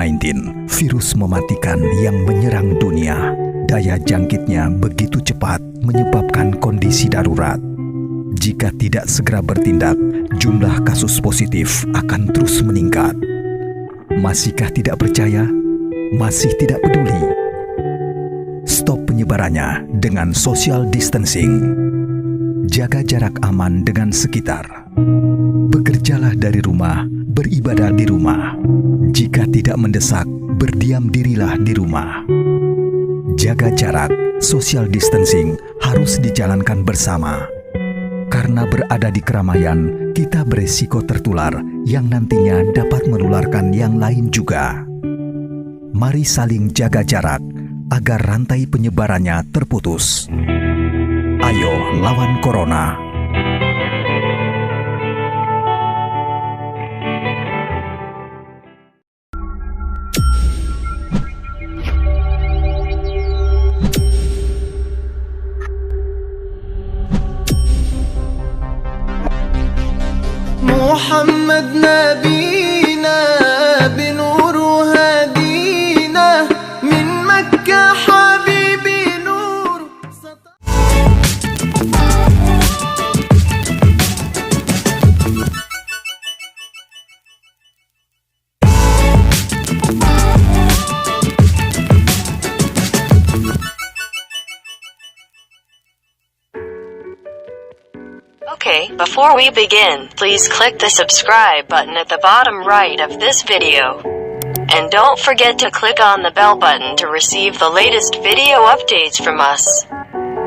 COVID-19, virus mematikan yang menyerang dunia. Daya jangkitnya begitu cepat menyebabkan kondisi darurat. Jika tidak segera bertindak, jumlah kasus positif akan terus meningkat. Masihkah tidak percaya? Masih tidak peduli? Stop penyebarannya dengan social distancing. Jaga jarak aman dengan sekitar. Bekerjalah dari rumah, beribadah di rumah. Jika tidak mendesak, berdiam dirilah di rumah. Jaga jarak, social distancing harus dijalankan bersama. Karena berada di keramaian, kita beresiko tertular yang nantinya dapat menularkan yang lain juga. Mari saling jaga jarak agar rantai penyebarannya terputus. Ayo lawan corona. محمد نبينا بنور هدينا من مكة حبيبي نور. Okay, before we begin, please click the subscribe button at the bottom right of this video. And don't forget to click on the bell button to receive the latest video updates from us.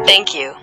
Thank you.